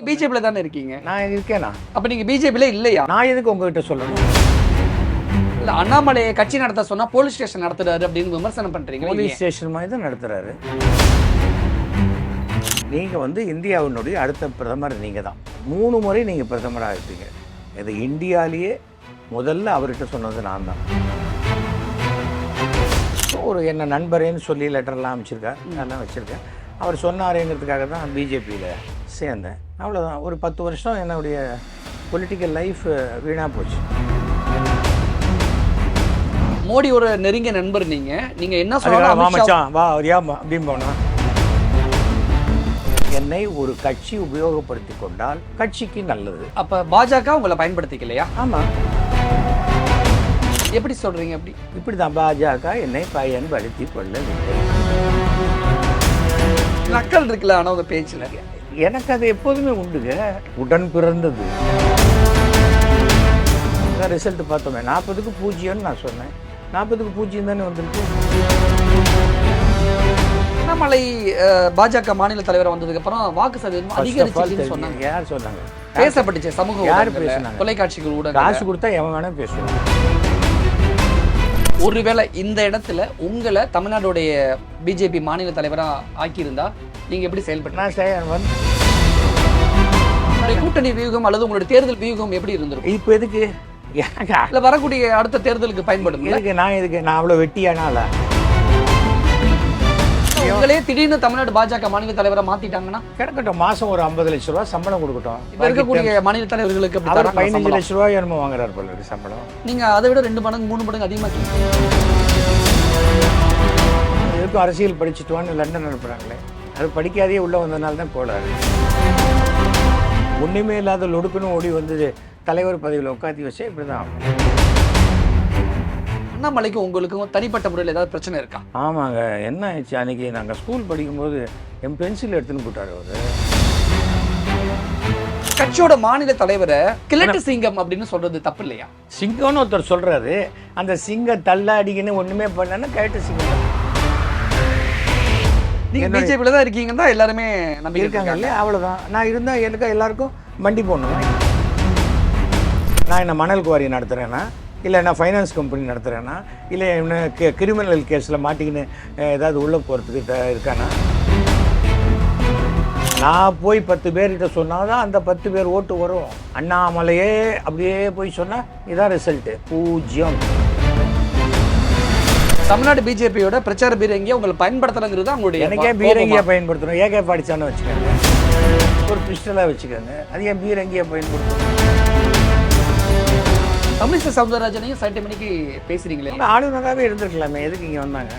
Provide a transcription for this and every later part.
பிஜேபியில் தானே இருக்கீங்க. நான் இருக்கேனா? அப்போ நீங்கள் பிஜேபியில் இல்லையா? நான் எதுக்கு உங்ககிட்ட சொல்லணும்? இல்லை, அண்ணாமலையை கட்சி நடத்த சொன்னால் போலீஸ் ஸ்டேஷன் நடத்துறாரு அப்படின்னு விமர்சனம் பண்ணுறீங்க. போலீஸ் ஸ்டேஷன் மாதிரி தான் நடத்துகிறாரு. நீங்கள் வந்து இந்தியாவினுடைய அடுத்த பிரதமர் நீங்கள் தான். 3 முறை நீங்கள் பிரதமராக இருப்பீங்க. இது இந்தியாவிலேயே முதல்ல அவர்கிட்ட சொன்னது நான் தான். ஒரு என்ன நண்பரேன்னு சொல்லி லெட்டர்லாம் அமைச்சிருக்கார், அதெல்லாம் வச்சுருக்கேன். அவர் சொன்னாருங்கிறதுக்காக தான் பிஜேபியில் சேர்ந்தேன். அவ்வளோதான். ஒரு 10 வருஷம் என்னுடைய பொலிட்டிக்கல் லைஃப் வீணாக போச்சு. மோடி ஒரு நெருங்கிய நண்பர் நீங்கள் என்ன வா சொல்லலாம்? மச்சான் வா வரியா அப்படின்னு போனா, என்னை ஒரு கட்சி உபயோகப்படுத்தி கொண்டால் கட்சிக்கு நல்லது. அப்போ பாஜக உங்களை பயன்படுத்திக்கலையா? ஆமாம். எப்படி சொல்கிறீங்க? அப்படி இப்படி தான் பாஜக என்னை பயன்படுத்தி கொள்ளவில்லை. நக்கல் இருக்குல்ல ஆனால் உங்கள் பேச்சில். எனக்கு அது எப்போதுமே உண்டுங்க. உடன் பிறந்தது. ரிசல்ட் பார்த்தோமே 40க்கு 0ன்னு நான் சொன்னேன். 40க்கு 0 தானே வந்திருக்கு. அண்ணாமலை பாஜக மாநில தலைவர் வந்ததுக்கு அப்புறம் வாக்கு சதவீதம் அதிகரிச்சுன்னு சொன்னாங்க. யார் சொன்னாங்க? பேசப்பட்டுச்சு சமூக யார் ஊடகங்கள்ல, பேசுனாங்க? தொலைக்காட்சிகள் ஊடகம். காசு கொடுத்தா எவன் வேணா பேசுவான். ஒருவேளை இந்த இடத்துல உங்களை தமிழ்நாடுடைய பிஜேபி மாநில தலைவராக ஆக்கியிருந்தா நீங்க எப்படி செயல்பட்டு? உங்களுடைய கூட்டணி வியூகம் அல்லது உங்களுடைய தேர்தல் வியூகம் எப்படி இருந்திருக்கும்? இப்போ எதுக்கு? இல்ல வரக்கூடிய அடுத்த தேர்தலுக்கு பயன்படும். நான் அவ்வளோ வெட்டியானால உங்களே திடீர்னு தமிழ்நாடு பாஜக மாநில தலைவரை மாத்திட்டாங்கன்னா கிடக்கட்டும். மாசம் ஒரு 50 லட்ச ரூபா சம்பளம் கொடுக்கட்டும். இப்ப இருக்கக்கூடிய மாநில தலைவர்களுக்கு 15 லட்ச ரூபாய் என்னமோ வாங்குறாரு போல இருக்கு சம்பளம். நீங்க அதை விட 2 மடங்கு 3 மடங்கு அதிகமா எதுக்கும் அரசியல் படிச்சுட்டுவான்னு லண்டன் அனுப்புறாங்களே, அது படிக்காதே உள்ள வந்ததுனால தான் போடாது. ஒண்ணுமே இல்லாத லொடுக்குன்னு ஓடி வந்து தலைவர் பதவியில் உட்காந்து வச்சா இப்படிதான் ஆகும். அண்ணாமலைக்கு உங்களுக்கும் தனிப்பட்ட முறையில் ஏதாவது பிரச்சனை இருக்கா? ஆமாங்க. என்ன ஆயிடுச்சு, அன்றைக்கி நாங்கள் ஸ்கூல் படிக்கும்போது என் பென்சில் எடுத்துன்னு போட்டார் அவர். கட்சியோட மாநில தலைவரை கிழட்டு சிங்கம் அப்படின்னு சொல்றது தப்பு இல்லையா? சிங்கம்னு ஒருத்தர் சொல்கிறாரு. அந்த சிங்கம் தள்ளாடிக்குன்னு ஒன்றுமே பண்ணலன்னா கிழட்டு சிங்கம். நீங்கள் பிஜேபியில் தான் இருக்கீங்கன்னு தான் எல்லாருமே நம்பி இருக்காங்க இல்லையா? அவ்வளோதான். நான் இருந்தால் எனக்கு எல்லாருக்கும் வண்டி போடணும். நான் என்ன மணல் குவாரி நடத்துகிறேன்னா, இல்லை நான் ஃபைனான்ஸ் கம்பெனி நடத்துகிறேன்னா, இல்லை என்ன கிரிமினல் கேஸில் மாட்டிக்கின்னு ஏதாவது உள்ளே போகிறதுக்கு இருக்கானா? நான் போய் 10 பேர்கிட்ட சொன்னால் தான் அந்த 10 பேர் ஓட்டு வரும். அண்ணாமலையே அப்படியே போய் சொன்னால் இதான் ரிசல்ட்டு 0. தமிழ்நாடு பிஜேபியோட பிரச்சார பீரங்கியை உங்களை பயன்படுத்தணுங்கிறது அவங்களுடைய. எனக்கே பீரங்கியை பயன்படுத்தணும்? ஏகே பாடிச்சான்னு வச்சுக்கோங்க, ஒரு பிஸ்டலாக வச்சுக்கோங்க. அது ஏன் பீரங்கியை பயன்படுத்தணும்? தமிழிசை சவுந்தரராஜனையும் சைட்டை மணிக்கு பேசுறீங்களே, ஆளுநராகவே இருந்திருக்கலாமே, எதுக்கு இங்கே வந்தாங்க?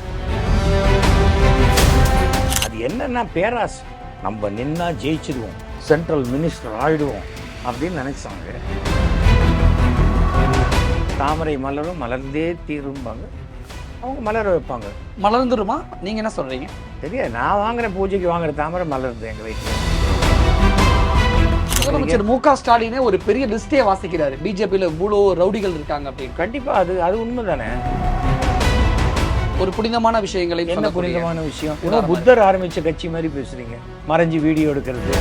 அது என்னன்னா பேராசை. நம்ம நின்னா ஜெயிச்சிடுவோம், சென்ட்ரல் மினிஸ்டர் ஆயிடுவோம் அப்படின்னு நினைச்சாங்க. தாமரை மலரும் மலர்ந்தே தீரும்பாங்க, அவங்க மலர வைப்பாங்க. மலர்ந்துருமா? நீங்க என்ன சொல்றீங்க? தெரியாது. நான் வாங்குற பூஜைக்கு வாங்குற தாமரை மலருது எங்கள் வீட்டில். முதலமைச்சர் மு.க. ஸ்டாலினே ஒரு பெரிய லிஸ்டே வாசிக்கிறாரு, பிஜேபியில் இவ்வளோ ரவுடிகள் இருக்காங்க அப்படின்னு. கண்டிப்பாக அது உண்மை தானே. ஒரு புனிதமான விஷயங்களை. என்ன புனிதமான விஷயம்? புத்தர் ஆரம்பித்த கட்சி மாதிரி பேசுறீங்க. மறைஞ்சு வீடியோ எடுக்கிறது.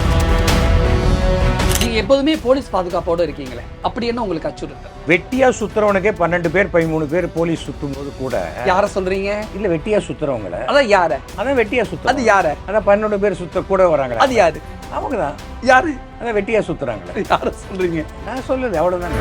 நீங்க எப்போதுமே போலீஸ் பாதுகாப்போடு இருக்கீங்களே, அப்படி என்ன உங்களுக்கு அச்சுறுத்தல்? வெட்டியா சுத்துறவனுக்கே 12 பேர் 13 பேர் போலீஸ் சுத்தும் போது கூட. யார சொல்றீங்க? இல்ல வெட்டியா சுத்துறவங்கள. அதான் யார? அதான் வெட்டியா சுத்த. அது யார? அதான் 12 பேர் சுத்த கூட வராங்க. அது யாரு? அவங்க தான். யாரு? அதான் வெட்டியா சுத்துறாங்களே. யார சொல்றீங்க? நான் சொல்லுது அவ்வளவுதான்.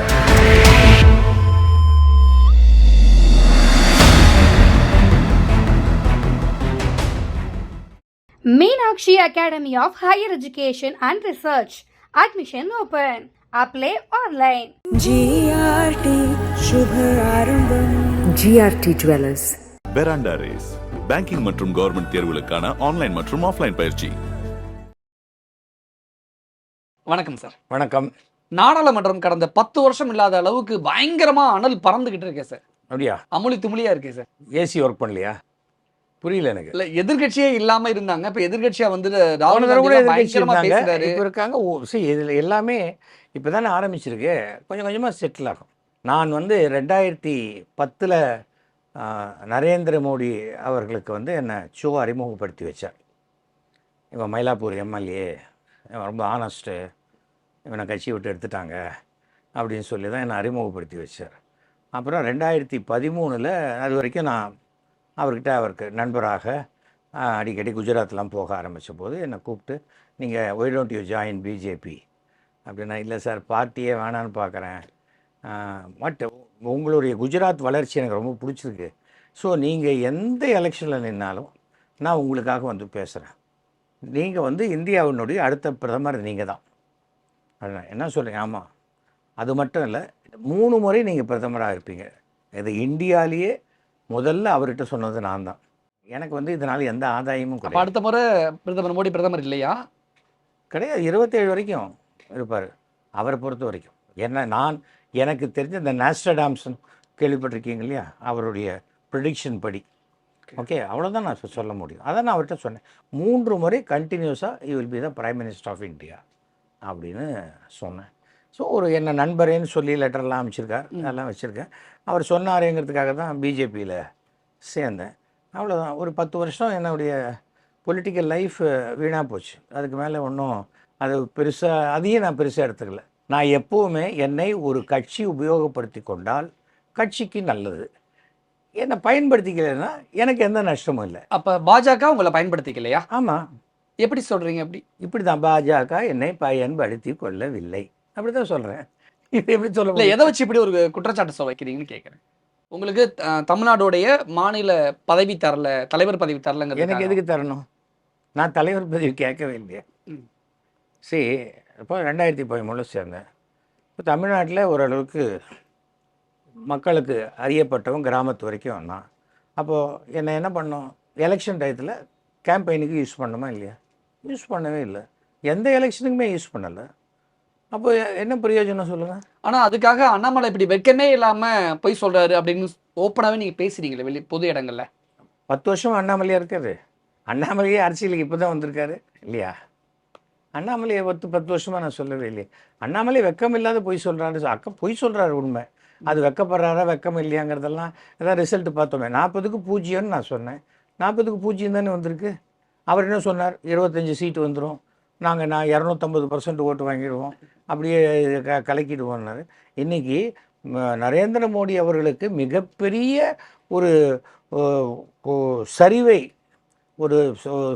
Meenakshi Academy of Higher Education and Research. Admission open. Apply online. GRT Shubh आरंभम. GRT Jewelers. பெராண்டா race banking மற்றும் கவர்மெண்ட் தேர்வுகளுக்கான ஆன்லைன் மற்றும் ஆஃப்லைன் பயிற்சி. வணக்கம் சார். வணக்கம். நாடாளுமன்றம் கடந்த 10 வருஷம் இல்லாத அளவுக்கு பயங்கரமா அனல் பறந்துகிட்டு இருக்கேன் சார். அப்படியா? அமுலி துமுலியா இருக்கே சார். ஏசி ஒர்க் பண்ணலையா? புரியல எனக்கு. இல்ல, எதிர்கட்சியே இல்லாம இருந்தாங்க, இப்ப எதிர்கட்சியா வந்து ராகுல் காந்தி பயங்கரமா பேசுறாரு. இப்ப இருக்காங்க. இதுல எல்லாமே இப்பதானே ஆரம்பிச்சிருக்கு, கொஞ்சம் கொஞ்சமா செட்டில் ஆகும். நான் வந்து 2010 நரேந்திர மோடி அவர்களுக்கு வந்து என்னை ஷோ அறிமுகப்படுத்தி வச்சார். இவன் மயிலாப்பூர் எம்எல்ஏ, ரொம்ப ஆனஸ்ட்டு, இவனை கட்சி விட்டு எடுத்துட்டாங்க அப்படின்னு சொல்லி தான் என்னை அறிமுகப்படுத்தி வச்சார். அப்புறம் 2013 அது வரைக்கும் நான் அவருக்கு நண்பராக அடிக்கடி குஜராத்லாம் போக ஆரம்பித்த போது என்னை கூப்பிட்டு நீங்கள் why don't you join BJP அப்படின்னா, இல்லை சார் பார்ட்டியே வேணான்னு பார்க்குறேன், பட் உங்களுடைய குஜராத் வளர்ச்சி எனக்கு ரொம்ப பிடிச்சிருக்கு, ஸோ நீங்கள் எந்த எலெக்ஷனில் நின்னாலும் நான் உங்களுக்காக வந்து பேசுகிறேன், நீங்கள் வந்து இந்தியாவினுடைய அடுத்த பிரதமர் நீங்கள் தான். அதான் என்ன சொல்கிறீங்க? ஆமாம், அது மட்டும் இல்லை 3 முறை நீங்கள் பிரதமராக இருப்பீங்க. இது இந்தியாவிலேயே முதல்ல அவர்கிட்ட சொன்னது நான் தான். எனக்கு வந்து இதனால் எந்த ஆதாயமும் அப்போ கிடையாது. அடுத்த முறை பிரதமர் மோடி பிரதமர் இல்லையா? கிடையாது, 27 வரைக்கும் இருப்பார் அவரை பொறுத்த வரைக்கும். எனக்கு தெரிஞ்ச இந்த நாஸ்ட்ரடாம்ஸ் கேள்விப்பட்டிருக்கீங்க இல்லையா, அவருடைய ப்ரிடிக்ஷன் படி ஓகே, அவ்வளோதான் நான் சொல்ல முடியும். அதான் நான் அவர்கிட்ட சொன்னேன், 3 முறை கண்டினியூஸாக you will be the prime minister of India அப்படின்னு சொன்னேன். ஸோ என்ன நண்பரேன்னு சொல்லி லெட்டர்லாம் அமைச்சிருக்கார், அதெல்லாம் வச்சுருக்கேன். அவர் சொன்னாருங்கிறதுக்காக தான் பிஜேபியில் சேர்ந்தேன், அவ்வளோதான். ஒரு 10 வருஷம் என்னுடைய பொலிட்டிக்கல் லைஃப் வீணாக போச்சு. அதுக்கு மேலே ஒன்றும் அதையும் நான் பெருசாக எடுத்துக்கல. நான் எப்போவுமே என்னை ஒரு கட்சி உபயோகப்படுத்தி கொண்டால் கட்சிக்கு நல்லது, என்னை பயன்படுத்திக்கலைன்னா எனக்கு எந்த நஷ்டமும் இல்லை. அப்போ பாஜக உங்களை பயன்படுத்திக்கலையா? ஆமாம். எப்படி சொல்கிறீங்க? இப்படி தான் பாஜக என்னை பயன்படுத்தி கொள்ளவில்லை, அப்படி தான் சொல்கிறேன். இது எப்படி சொல்ல இல்லை, எதை வச்சு இப்படி ஒரு குற்றச்சாட்டு வைக்கிறீங்கன்னு கேட்குறேன். உங்களுக்கு தமிழ்நாடுடைய மாநில பதவி தரல, தலைவர் பதவி தரலங்கிறது எனக்கு எதுக்கு தரணும்? நான் தலைவர் பதவி கேட்கவே இல்லையா. சரி, இப்போ 2013 சேர்ந்தேன். இப்போ தமிழ்நாட்டில் ஓரளவுக்கு மக்களுக்கு அறியப்பட்டவன் கிராமத்து வரைக்கும் வந்தான். அப்போது என்ன பண்ணோம், எலெக்ஷன் டயத்தில் கேம்பெயினுக்கு யூஸ் பண்ணோமா இல்லையா? யூஸ் பண்ணவே இல்லை, எந்த எலெக்ஷனுக்குமே யூஸ் பண்ணலை. அப்போ என்ன பிரயோஜனம் சொல்லுங்கள்? ஆனால் அதுக்காக அண்ணாமலை இப்படி வெட்கமே இல்லாமல் போய் சொல்கிறாரு அப்படின்னு ஓப்பனாகவே நீங்கள் பேசுகிறீங்களே பொது இடங்களில். 10 வருஷம் அண்ணாமலையாக இருக்காரு. அண்ணாமலையே அரசியலுக்கு இப்போ தான் வந்திருக்காரு இல்லையா? அண்ணாமலையை 10 வருஷமாக நான் சொல்லவே இல்லையே. அண்ணாமலை வெக்கம் இல்லாத பொய் சொல்கிறாரு, பொய் சொல்கிறாரு உண்மை. அது வெக்கப்படுறாரா வெக்கம் இல்லையாங்கிறதெல்லாம் ஏதாவது ரிசல்ட் பார்த்தோமே. 40க்கு 0ன்னு நான் சொன்னேன், 40க்கு 0 தானே வந்திருக்கு. அவர் என்ன சொன்னார், 25 சீட்டு வந்துடும், நான் 250% ஓட்டு வாங்கிடுவோம், அப்படியே கலக்கிடுவோம்னாரு. இன்றைக்கி நரேந்திர மோடி அவர்களுக்கு மிகப்பெரிய ஒரு சரிவை, ஒரு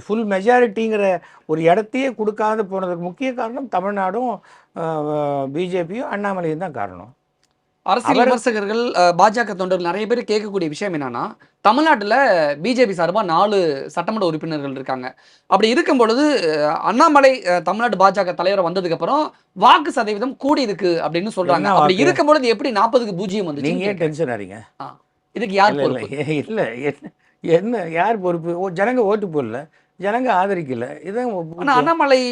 ஃபுல் மெஜாரிட்டிங்கிற ஒரு இடத்தையே கொடுக்காத போனதுக்கு முக்கிய காரணம் தமிழ்நாடும் பிஜேபியும் அண்ணாமலையும் தான் காரணம். அரசியல் விமர்சகர்கள், பாஜக தொண்டர்கள் நிறைய பேர் கேட்கக்கூடிய விஷயம் என்னன்னா, தமிழ்நாட்டில் பிஜேபி சார்பாக 4 சட்டமன்ற உறுப்பினர்கள் இருக்காங்க. அப்படி இருக்கும் பொழுது அண்ணாமலை தமிழ்நாடு பாஜக தலைவர் வந்ததுக்கு அப்புறம் வாக்கு சதவீதம் கூடி இருக்கு அப்படின்னு சொல்றாங்க. அப்படி இருக்கும் பொழுது எப்படி 40க்கு 0 வந்து? நீங்க டென்ஷன் ஆறீங்க. இதுக்கு யார் பொறுப்பு? இல்லை, என்ன யார் பொறுப்பு? ஜனங்க ஓட்டு போடல, ஜனங்க ஆதரிக்கல. இதான். ஆனால் அண்ணாமலை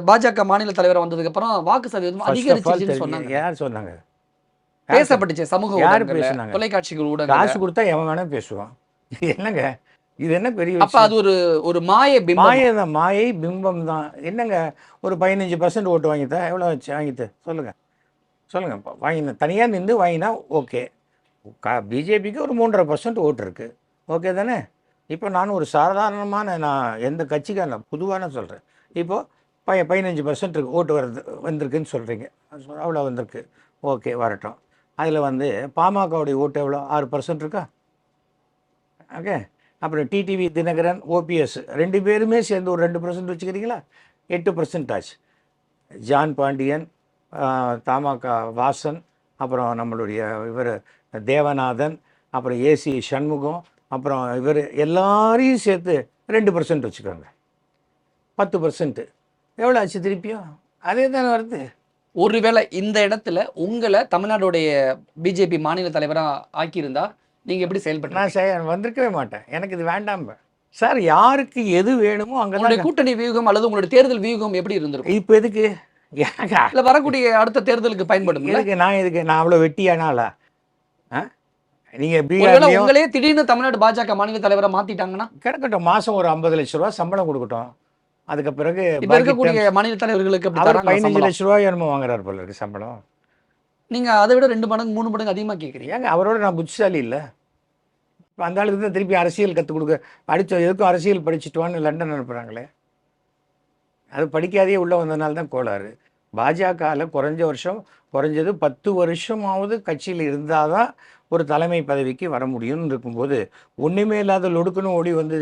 பாஜக மாநில தலைவர் வந்ததுக்கு அப்புறம் வாக்கு சதவீதம் அதிகரிச்சுன்னு சொன்னாங்க. யார் சொன்னாங்க? பேசப்பட்டுச்சு சமூக யார் பேசுனாங்க? தொலைக்காட்சிகள் ஊடகம். காசு கொடுத்தா எவன் வேணா பேசுவான். என்னங்க இது, என்ன பெரிய? அப்ப அது ஒரு மாயை தான், மாயை பிம்பம் தான். என்னங்க ஒரு 15% ஓட்டு வாங்கித்தா எவ்வளோ வச்சு வாங்கிட்டு சொல்லுங்க வாங்கின தனியாக நின்று வாங்கினா ஓகே. பிஜேபிக்கு ஒரு 3.5% ஓட்டு இருக்குது, ஓகே தானே? இப்போ நான் ஒரு சாதாரணமான, நான் எந்த கட்சிக்கான பொதுவான சொல்கிறேன். இப்போது 15% ஓட்டு வந்திருக்குன்னு சொல்கிறீங்க, அவ்வளோ வந்திருக்கு, ஓகே வரட்டும். அதில் வந்து பாமகவுடைய ஓட்டு எவ்வளோ? 6% இருக்கா? ஓகே. அப்புறம் டிடிவி தினகரன், ஓபிஎஸ் 2 பேருமே சேர்ந்து ஒரு 2% வச்சுக்கிறீங்களா? 8% ஆச்சு. ஜான் பாண்டியன், தமாக வாசன், அப்புறம் நம்மளுடைய இவர் தேவநாதன், அப்புறம் ஏசி சண்முகம், அப்புறம் இவர் எல்லாரையும் சேர்த்து 2% வச்சுக்கோங்க, 10%. எவ்வளோ ஆச்சு திருப்பியும்? அதே தானே வருது. ஒருவேளை இந்த இடத்துல உங்களை தமிழ்நாடுடைய பிஜேபி மாநில தலைவராக ஆக்கியிருந்தா நீங்கள் எப்படி செயல்பட்டு? நான் வந்திருக்கவே மாட்டேன், எனக்கு இது வேண்டாம் சார். யாருக்கு எது வேணுமோ அங்கே கூட்டணி வியூகம் அல்லது உங்களுடைய தேர்தல் வியூகம் எப்படி இருந்திருக்கும்? இப்போ எதுக்கு? இல்லை, வரக்கூடிய அடுத்த தேர்தலுக்கு பயன்படும். நான் அவ்வளோ வெட்டியானால நீங்கள் உங்களே திடீர்னு தமிழ்நாடு பாஜக மாநில தலைவராக மாற்றிட்டாங்கன்னா கிடக்கட்டும், மாதம் ஒரு 50 லட்ச ரூபா சம்பளம் கொடுக்கட்டும். அதுக்கு பிறகு இருக்கக்கூடிய மாநில தலைவர்களுக்கு 15 லட்ச ரூபாய் என்னமோ வாங்குறாரு போல இருக்கு சம்பளம். நீங்கள் அதை விட 2 மடங்கு 3 மடங்கு அதிகமாக கேட்குறீங்க. அவரோட நான் புத்திசாலி இல்லை. இப்போ அந்த ஆளுக்கு தான் திருப்பி அரசியல் கற்றுக் கொடுக்க எதுக்கும் அரசியல் படிச்சுட்டுவான்னு லண்டன் அனுப்புகிறாங்களே. அது படிக்காதே உள்ளே வந்ததுனால தான் கோளாறு. பாஜகவில் குறைஞ்சது 10 வருஷமாவது கட்சியில் இருந்தால் தான் ஒரு தலைமை பதவிக்கு வர முடியும்னு இருக்கும்போது ஒன்றுமே இல்லாத லொடுக்குன்னு ஓடி வந்து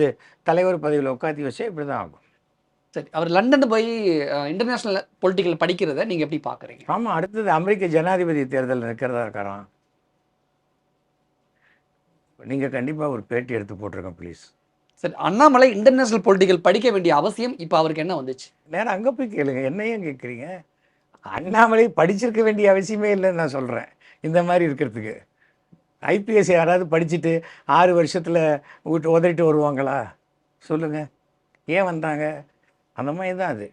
தலைவர் பதவியில் உட்காத்தி வச்சா இப்படி தான் ஆகும். சரி, அவர் லண்டன் போய் இன்டர்நேஷனல் பொலிட்டிக்கல் படிக்கிறத நீங்க எப்படி பாக்குறீங்க? ஆமாம், அடுத்தது அமெரிக்க ஜனாதிபதி தேர்தல் நிற்கிறதா இருக்காராம். நீங்கள் கண்டிப்பாக ஒரு பேட்டி எடுத்து போட்டிருக்கேன் ப்ளீஸ். சரி, அண்ணாமலை இன்டர்நேஷனல் பொலிட்டிக்கல் படிக்க வேண்டிய அவசியம் இப்போ அவருக்கு என்ன வந்துச்சு? நேரம் அங்கே போய் கேளுங்க, என்னையும் கேட்குறீங்க. அண்ணாமலை படிச்சிருக்க வேண்டிய அவசியமே இல்லைன்னு நான் சொல்கிறேன். இந்த மாதிரி இருக்கிறதுக்கு ஐபிஎஸ் யாராவது படிச்சுட்டு 6 வருஷத்தில் உதறிட்டு வருவாங்களா சொல்லுங்கள்? ஏன் வந்தாங்க? அந்த மாதிரி தான் அது.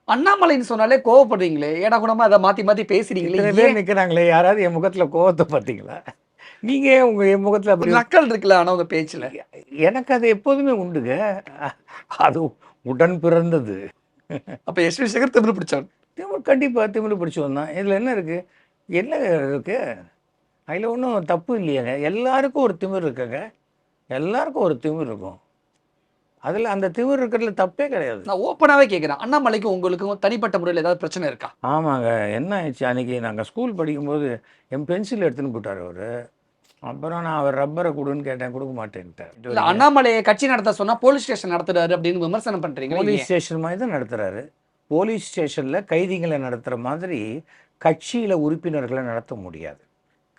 அண்ணாமலைன்னு சொன்னாலே கோவப்படுறீங்களே, ஏடா கூடமா அதை மாற்றி மாற்றி பேசுறீங்களே. இத்தனை பேர் நிற்கிறாங்களே, யாராவது என் முகத்தில் கோவத்தை பார்த்தீங்களா? நீங்கள் என் முகத்தில் அப்படி நக்கல் இருக்குல்ல ஆனால் உங்கள் பேச்சில். எனக்கு அது எப்போதுமே உண்டுங்க, அது உடன் பிறந்தது. அப்போ எஸ்வி சேகர் திமிரு பிடிச்சான். கண்டிப்பாக திமிரு பிடிச்சவன் தான். இதில் என்ன இருக்குது? என்ன இருக்குது? அதில் ஒன்றும் தப்பு இல்லையாங்க. எல்லாருக்கும் ஒரு திமிர் இருக்குங்க, எல்லாருக்கும் ஒரு திமிர் இருக்கும். அதில் அந்த திமிர் இருக்கிறதுல தப்பே கிடையாது. நான் ஓப்பனாகவே கேட்குறேன், அண்ணாமலைக்கும் உங்களுக்கும் தனிப்பட்ட முறையில் ஏதாவது பிரச்சனை இருக்கா? ஆமாங்க, என்ன ஆயிடுச்சு, அன்றைக்கி நாங்கள் ஸ்கூல் படிக்கும்போது என் பென்சில் எடுத்துன்னு போயிட்டார் அவர். அப்புறம் நான் அவர் ரப்பரை கொடுன்னு கேட்டேன், கொடுக்க மாட்டேன்ட்டார். இல்லை, அண்ணாமலையை கட்சி நடத்த சொன்னால் போலீஸ் ஸ்டேஷன் நடத்துறாரு அப்படின்னு விமர்சனம் பண்ணுறீங்க. போலீஸ் ஸ்டேஷன் மாதிரி தான் நடத்துகிறாரு. போலீஸ் ஸ்டேஷனில் கைதிகளை நடத்துகிற மாதிரி கட்சியில் உறுப்பினர்களை நடத்த முடியாது.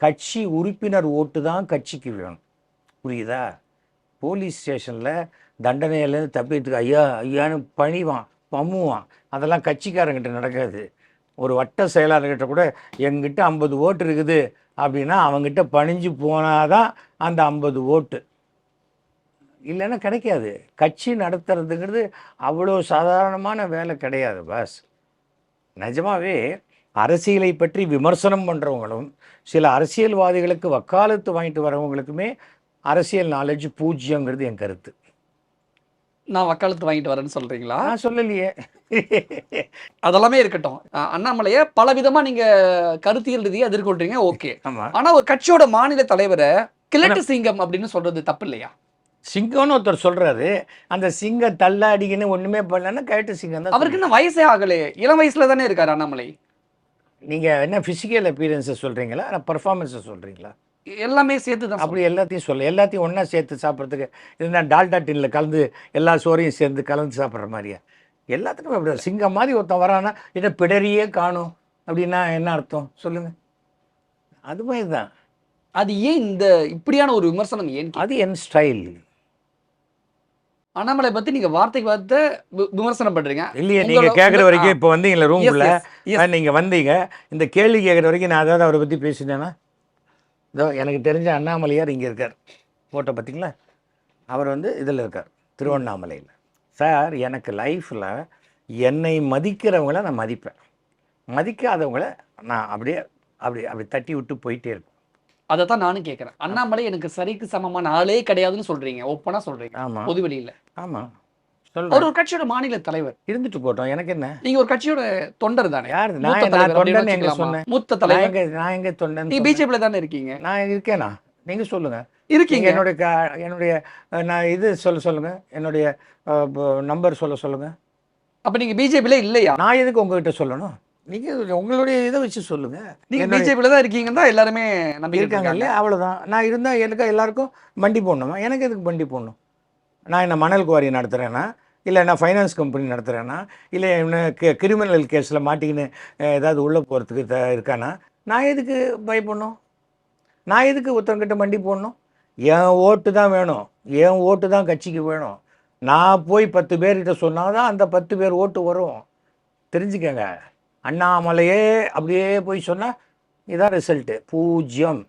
கட்சி உறுப்பினர் ஓட்டு தான் கட்சிக்கு வேணும், புரியுதா? போலீஸ் ஸ்டேஷனில் தண்டனையிலேருந்து தப்பிக்கிறதுக்கு ஐயா ஐயான்னு பணிவான் பம்முவான், அதெல்லாம் கட்சிக்காரங்கிட்ட நடக்காது. ஒரு வட்ட செயலாளர்கிட்ட கூட எங்கிட்ட 50 ஓட்டு இருக்குது அப்படின்னா அவங்ககிட்ட பணிஞ்சு போனால் தான் அந்த 50 ஓட்டு, இல்லைன்னா கிடைக்காது. கட்சி நடத்துறதுங்கிறது அவ்வளோ சாதாரணமான வேலை கிடையாது பாஸ். நிஜமாவே அரசியலை பற்றி விமர்சனம் பண்ணுறவங்களும் சில அரசியல்வாதிகளுக்கு வக்காலத்து வாங்கிட்டு வரவங்களுக்குமே அரசியல் நாலேஜ் பூஜ்யங்கிறது என் கருத்து. நான் வக்காலத்து வாங்கிட்டு வரேன்னு சொல்கிறீங்களா? நான் சொல்லலையே. அதெல்லாமே இருக்கட்டும். அண்ணாமலையை பல விதமாக நீங்கள் கருத்தியல் ரீதியாக எதிர்கொள்றீங்க, ஓகே. ஆமாம், ஆனால் ஒரு கட்சியோட மாநில தலைவரை கிழட்டு சிங்கம் அப்படின்னு சொல்றது தப்பு இல்லையா? சிங்கம்னு ஒருத்தர் சொல்கிறாரு, அந்த சிங்கம் தள்ளாடிக்குன்னு ஒன்றுமே பண்ணலன்னா கேட்டு சிங்கம் தான். அவருக்கு இன்னும் வயசே ஆகலே, இளம் வயசுல தானே இருக்காரு அண்ணாமலை. நீங்கள் என்ன ஃபிசிக்கல் அப்பீரன்ஸை சொல்கிறீங்களா, நான் பர்ஃபார்மன்ஸை சொல்கிறீங்களா? எல்லாமே சேர்த்து தான். அப்படி எல்லாத்தையும் எல்லாத்தையும் ஒன்றா சேர்த்து சாப்பிட்றதுக்கு இதுனா டால்டா டின்னில் கலந்து எல்லா சோறையும் சேர்ந்து கலந்து சாப்பிட்ற மாதிரியா? எல்லாத்துக்கும் அப்படி சிங்கம் மாதிரி ஒருத்தன் வரானா இதை பிடரியே காணும் அப்படின்னா என்ன அர்த்தம் சொல்லுங்கள்? அது மாதிரி தான். அது ஏன் இந்த இப்படியான ஒரு விமர்சனம் ஏன்? அது என் ஸ்டைல். அண்ணாமலை பற்றி நீங்கள் வார்த்தைக்கு வார்த்தை விமர்சனம் பண்ணுறீங்க இல்லையே? நீங்கள் கேட்குற வரைக்கும் இப்போ வந்தீங்களா ரூம்ல, நீங்கள் வந்தீங்க இந்த கேள்வி கேட்குற வரைக்கும் நான் அதாவது அவரை பற்றி பேசினேன்னா, இதோ எனக்கு தெரிஞ்ச அண்ணாமலையார் இங்கே இருக்கார், ஃபோட்டோ பார்த்தீங்களா? அவர் இதில் இருக்கார், திருவண்ணாமலையில். சார், எனக்கு லைஃப்பில் என்னை மதிக்கிறவங்கள நான் மதிப்பேன், மதிக்காதவங்கள நான் அப்படியே அப்படி அப்படி தட்டி விட்டு போயிட்டே இருப்பேன். அதை தான் நானும் கேட்குறேன். அண்ணாமலை எனக்கு சரிக்கு சமமான ஆளே கிடையாதுன்னு சொல்கிறீங்க, ஒப்பனாக சொல்கிறீங்க. ஆமாம், பொதுவெளியில். ஆமாம், அவர் ஒரு கட்சியோட மாநில தலைவர் இருந்துட்டு போட்டோம், எனக்கு என்ன? நீங்க ஒரு கட்சியோட தொண்டர் தானே? யார் நான் தொண்டன் எங்க சொன்னேன்? மூத்த தலைவர். நான் எங்க தொண்டன்? நீ பிஜேபியில தானே இருக்கீங்க. நான் இருக்கேனா? நீங்க சொல்லுங்க. இருக்கீங்க. என்னுடைய நான் இது சொல்லுங்க, என்னுடைய நம்பர் சொல்லுங்க. அப்ப நீங்க பிஜேபியில இல்லையா? நான் எதுக்கு உங்ககிட்ட சொல்லணும்? நீங்க உங்களுடைய இதை வச்சு சொல்லுங்க. நீங்க பிஜேபியில தான் இருக்கீங்கன்னு தான் எல்லாருமே நம்பி இருக்காங்க இல்லையா? அவ்வளவுதான். நான் இருந்தா எனக்கு எல்லாருக்கும் மண்டி போடணுமா? எனக்கு எதுக்கு மண்டி போடணும்? நான் என்ன மணல் குவாரி நடத்துகிறேன்னா, இல்லை நான் ஃபைனான்ஸ் கம்பெனி நடத்துகிறேன்னா, இல்லை என்ன கிரிமினல் கேஸில் மாட்டிக்கின்னு ஏதாவது உள்ளே போகிறதுக்கு இருக்கானா? நான் எதுக்கு பயப்படணும்? நான் எதுக்கு ஒருத்தவங்கிட்ட மண்டி போடணும்? என் ஓட்டு தான் வேணும், என் ஓட்டு தான் கட்சிக்கு வேணும். நான் போய் 10 பேர்கிட்ட சொன்னால் தான் அந்த 10 பேர் ஓட்டு வரும், தெரிஞ்சுக்கங்க. அண்ணாமலையே அப்படியே போய் சொன்னால் இதான் ரிசல்ட்டு, 0,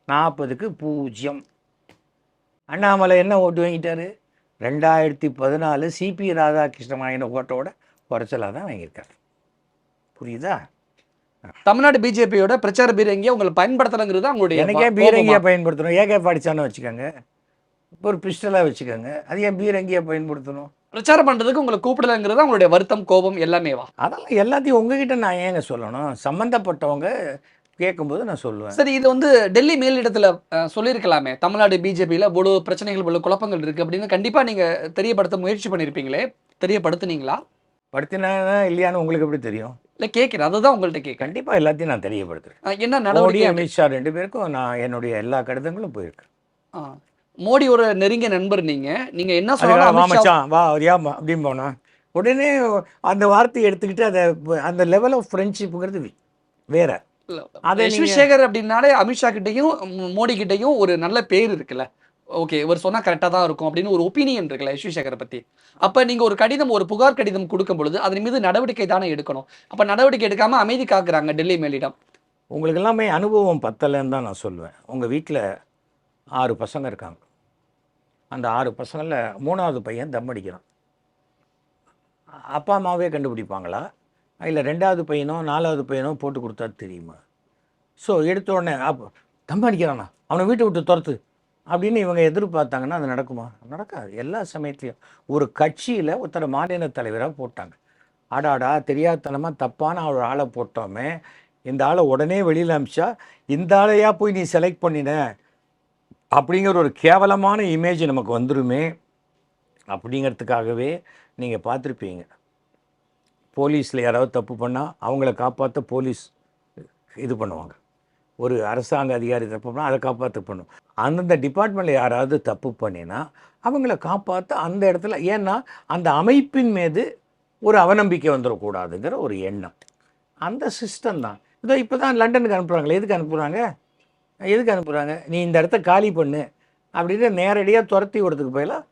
40க்கு 0. அண்ணாமலை என்ன ஓட்டு வாங்கிட்டாரு? 2014 சிபி ராதாகிருஷ்ணன் வாங்கின ஓட்டோட குறைச்சலாக தான் வாங்கியிருக்காரு, புரியுதா? தமிழ்நாடு பிஜேபியோட பிரச்சார பீரங்கியை உங்களை பயன்படுத்தணுங்கிறது அவங்களுடைய. எனக்கே பீரங்கியாக பயன்படுத்தணும்? ஏகே படிச்சான்னு வச்சுக்கோங்க, இப்போ ஒரு பிஸ்டலாக வச்சுக்கோங்க, அது ஏன் பீரங்கியாக பயன்படுத்தணும்? பிரச்சாரம் பண்ணுறதுக்கு உங்களை கூப்பிடலங்கிறது அவங்களுடைய வருத்தம், கோபம் எல்லாமேவா? அதெல்லாம் எல்லாத்தையும் உங்ககிட்ட நான் ஏங்க சொல்லணும்? சம்மந்தப்பட்டவங்க கேட்கும்போது நான் சொல்லுவேன். சரி, இது டெல்லி மேலிடத்தில் சொல்லியிருக்கலாமே, தமிழ்நாடு பிஜேபியில் இவ்வளோ பிரச்சனைகள் இவ்வளோ குழப்பங்கள் இருக்குது அப்படின்னு கண்டிப்பாக நீங்கள் தெரியப்படுத்த முயற்சி பண்ணியிருப்பீங்களே, தெரியப்படுத்துனீங்களா? படுத்தினா இல்லையான்னு உங்களுக்கு எப்படி தெரியும்? இல்லை கேட்குறேன், அதுதான் உங்கள்கிட்ட கேட்குறேன். கண்டிப்பாக எல்லாத்தையும் நான் தெரியப்படுத்துகிறேன். என்ன மோடி, நடவடிக்கை? அமித்ஷா 2 பேருக்கும் நான் என்னுடைய எல்லா கடிதங்களும் போயிருக்கேன். ஆ. மோடி ஒரு நெருங்கிய நண்பர் நீங்க. நீங்க என்ன அதுக்காக சொன்னாலும் வா அமித்ஷா மச்சான் வா வரியா அப்படின்னு போனோம். உடனே அந்த வார்த்தையை எடுத்துக்கிட்டு அந்த லெவல் ஆஃப் ஃப்ரெண்ட்ஷிப்புங்கிறது வேற. அதை யஷ்வி சேகர் அப்படின்னாலே அமித்ஷா கிட்டையும் மோடி கிட்டையும் ஒரு நல்ல பேர் இருக்குல்ல. ஓகே, இவர் சொன்னா கரெக்டாக தான் இருக்கும் அப்படின்னு ஒரு ஒப்பீனியன் இருக்குல்ல யஷ்வி சேகரை பத்தி. அப்ப நீங்க ஒரு கடிதம், ஒரு புகார் கடிதம் கொடுக்கும் பொழுது அதன் மீது நடவடிக்கை தானே எடுக்கணும். அப்ப நடவடிக்கை எடுக்காம அமைதி காக்குறாங்க டெல்லி மேலிடம். உங்களுக்கு எல்லாமே அனுபவம் பத்தலைன்னு தான் நான் சொல்லுவேன். உங்கள் வீட்டில் 6 பசங்க இருக்காங்க. அந்த 6 பசங்களில் 3வது பையன் தம் அடிக்கிறான். அப்பா அம்மாவே கண்டுபிடிப்பாங்களா, இல்லை 2வது பையனோ 4வது பையனோ போட்டு கொடுத்தா தெரியுமா? ஸோ எடுத்த உடனே அப்போ தம் அடிக்கிறானா, அவனை வீட்டை விட்டு துரத்து அப்படின்னு இவங்க எதிர்பார்த்தாங்கன்னா அது நடக்குமா? நடக்காது. எல்லா சமயத்துலையும் ஒரு கட்சியில் ஒருத்தரை மாநில தலைவராக போட்டாங்க. ஆடாடா தெரியாதனமாக தப்பான ஒரு ஆளை போட்டோமே, இந்த ஆளை உடனே வெளியில் அமிச்சா இந்த ஆளையா போய் நீ செலக்ட் பண்ணின அப்படிங்கிற ஒரு கேவலமான இமேஜ் நமக்கு வந்துருமே அப்படிங்கிறதுக்காகவே நீங்கள் பார்த்துருப்பீங்க. போலீஸில் யாராவது தப்பு பண்ணால் அவங்கள காப்பாற்ற போலீஸ் இது பண்ணுவாங்க. ஒரு அரசாங்க அதிகாரி தப்பு பண்ணால் அதை காப்பாற்ற பண்ணும். அந்தந்த டிபார்ட்மெண்ட்டில் யாராவது தப்பு பண்ணினா அவங்கள காப்பாற்ற அந்த இடத்துல, ஏன்னா அந்த அமைப்பின் மீது ஒரு அவநம்பிக்கை வந்துடக்கூடாதுங்கிற ஒரு எண்ணம். அந்த சிஸ்டம் தான். இதோ இப்போ தான் லண்டனுக்கு அனுப்புகிறாங்களே, எதுக்கு அனுப்புகிறாங்க? நீ இந்த இடத்த காலி பண்ணு அப்படின்னு நேரடியாக துரத்தி விடுறதுக்கு போயெல்லாம்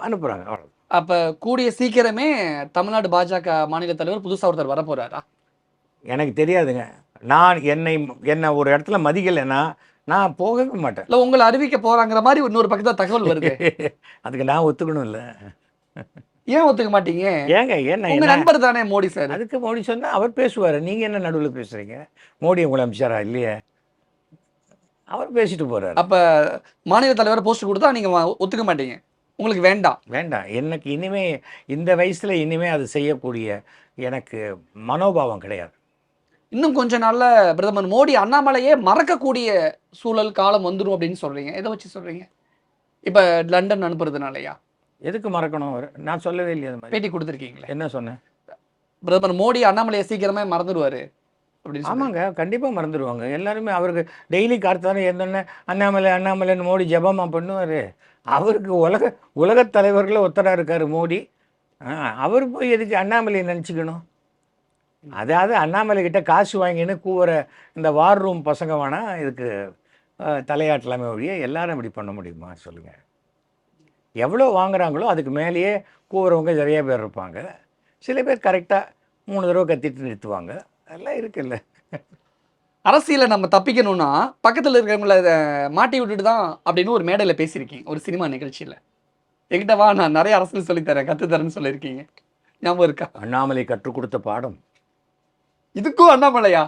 அனுப்புகிறாங்க. அவ்வளோ. அப்ப கூடிய சீக்கிரமே தமிழ்நாடு பாஜக மாநில தலைவர் புதுசா ஒருத்தர் வர போறாரா? எனக்கு தெரியாதுங்க. நான் என்னை ஒரு இடத்துல மதிக்கலைன்னா நான் போகவே மாட்டேன். இல்ல உங்களை அறிவிக்க போறாங்கிற மாதிரி இன்னொரு பக்கத்துல தகவல் வருது. அதுக்கு நான் ஒத்துக்கணும் இல்லை? ஏன் ஒத்துக்க மாட்டீங்க? ஏங்க உங்க நண்பர் தானே மோடி சார். அதுக்கு மோடி சொன்னால் அவர் பேசுவார். நீங்கள் என்ன நடுவில் பேசுகிறீங்க? மோடி உங்களை அமிச்சாரா? இல்லையே, அவர் பேசிட்டு போகிறார். அப்ப மாநில தலைவர் போஸ்ட் கொடுத்தா நீங்க ஒத்துக்க மாட்டீங்க, உங்களுக்கு வேண்டாம்? வேண்டாம். எனக்கு இனிமே இந்த வயசில் இனிமே அது செய்யக்கூடிய எனக்கு மனோபாவம் கிடையாது. இன்னும் கொஞ்ச நாள்ல பிரதமர் மோடி அண்ணாமலையே மறக்கக்கூடிய சூழல் காலம் வந்துடும் அப்படின்னு சொல்றீங்க. எதை வச்சு சொல்றீங்க? இப்ப லண்டன் அனுப்புறதுனாலயா? எதுக்கு மறக்கணும்? அவர் நான் சொல்லவே இல்லையே அது மாதிரி. பேட்டி கொடுத்துருக்கீங்களே, என்ன சொன்னேன்? பிரதமர் மோடி அண்ணாமலையை சீக்கிரமே மறந்துடுவாரு அப்படின்னு சொல்லி. ஆமாங்க, கண்டிப்பாக மறந்துடுவாங்க எல்லாருமே. அவருக்கு டெய்லி கார்த்தானே இருந்தோன்னே அண்ணாமலைன்னு மோடி ஜபமாக பண்ணுவார். அவருக்கு உலகத் தலைவர்களில் ஒருத்தராக இருக்கார் மோடி. அவர் போய் எதுக்கு அண்ணாமலையை நினச்சிக்கணும்? அதாவது அண்ணாமலை கிட்ட காசு வாங்கின்னு கூவுற இந்த வார் ரூம் பசங்க வேணால் இதுக்கு தலையாட்டலாமே ஒழிய எல்லாரும் இப்படி பண்ண முடியுமா சொல்லுங்கள்? எவ்வளோ வாங்குறாங்களோ அதுக்கு மேலேயே கூவுறவங்க நிறைய பேர் இருப்பாங்க. சில பேர் கரெக்டாக 3 தடவை கத்திட்டு நிறுத்துவாங்க. அதெல்லாம் இருக்குல்ல. அரசியலை நம்ம தப்பிக்கணும்னா பக்கத்தில் இருக்கிறவங்கள மாட்டி விட்டுட்டு தான் அப்படின்னு ஒரு மேடையில் பேசியிருக்கீங்க ஒரு சினிமா நிகழ்ச்சியில். என்கிட்ட வா, நான் நிறைய அரசியல் சொல்லித்தரேன், கற்றுத்தரேன்னு சொல்லியிருக்கீங்க. ஞாபகம் இருக்கா? அண்ணாமலை கற்றுக் கொடுத்த பாடம். இதுக்கும் அண்ணாமலையா?